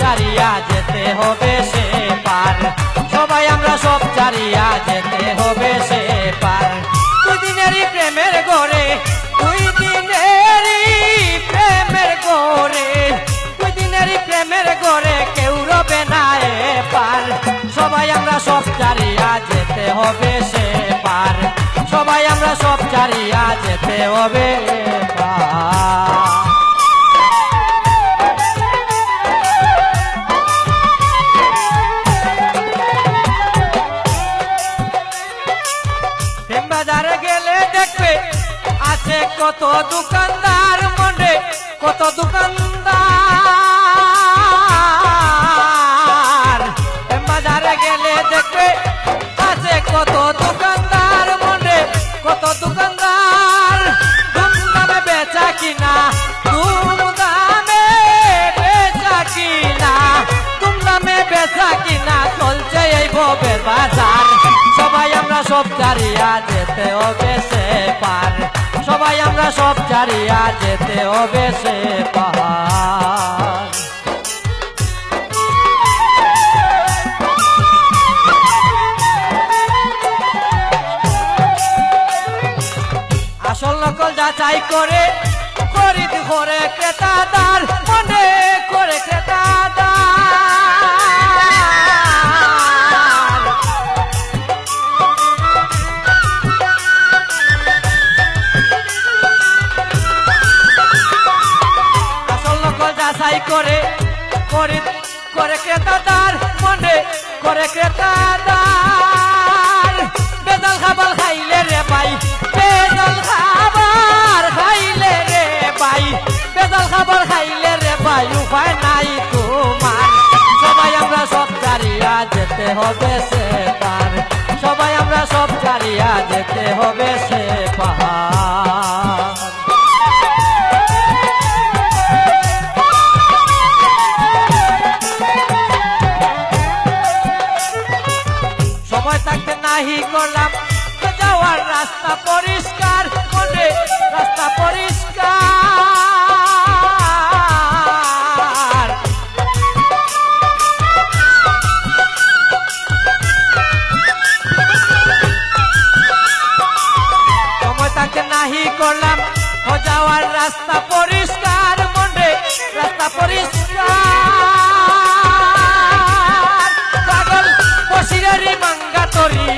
ছাড়িয়া যেতে হবে সে পার, সবাই আমরা সব ছাড়িয়া যেতে হবে সে পার। দুই দিনেরই প্রেমের গড়ে, দুই দিনেরই প্রেমের গড়ে, দুই দিনেরই প্রেমের গড়ে কেউ রবে না এ পার, সবাই আমরা সব ছাড়িয়া যেতে হবে সে পার, সবাই আমরা সব ছাড়িয়া যেতে হবে পার। বাজারে গেলে দেখবে আছে কত দোকানদার, মনে কত দোকানদার, বাজারে গেলে দেখবে আছে কত দোকানদার, মনে কত দোকানদার, ধুমধামে বেচা কিনা, ধুমধামে বেচা কিনা, ধুমধামে বেচা কিনা চলছে এই ভবের বাজার, সবাই আমরা সব ছাড়িয়া যেতে হবে সে পার, সবাই আমরা সব ছাড়িয়া যেতে হবে সে পার। আসল নকল যাচাই করে খরিদ করে ক্রেতাদার, মনে করে ক্রেতাদার, আসল নকল যাচাই করে খরিদ করে ক্রেতাদার, মনে করে ক্রেতাদার, বেজাল খাবার খাইলে রে ভাই, বেজাল খাবার খাইলে রে ভাই, বেজাল খাবার খাইলে রে ভাই উপায় নাই তোমার, সবাই আমরা সব ছাড়িয়া যেতে হবে সে পার, সবাই আমরা সব ছাড়িয়া যেতে হবে সে পার। সময় থাকতে নাহি করলাম যাওয়ার রাস্তা পরিষ্কার, মনে রাস্তা পরিষ্কার, সময় থাকতে নাহি করলাম যাওয়ার রাস্তা পরিষ্কার, মনে রাস্তা পরিষ্কার, পাগল বসিরেরই মাঙ্গা তরি,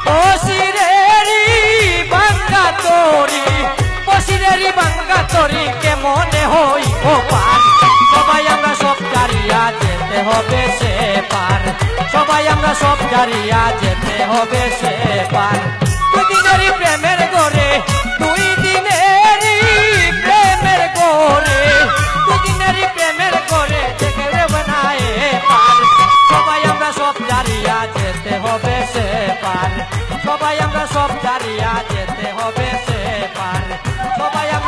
বসিরেরই বাঙ্গা তরি, বসিরেরই বাঙ্গা তরি কে মনে হই ও পার, সবাই আমরা সব ছাড়িয়া যেতে হবে সে পার, সবাই আমরা সব ছাড়িয়া যেতে হবে সে পার। দুই দিনেরই প্রেমের গড়ে, দুই দিনেরই প্রেমের গড়ে, দুই দিনেরই প্রেমের গড়ে থেকে রবে না এ পার, সবাই আমরা সব ছাড়িয়া যেতে হবে সে পার, সবাই আমরা সব ছাড়িয়া যেতে হবে সে পার, সবাই আমরা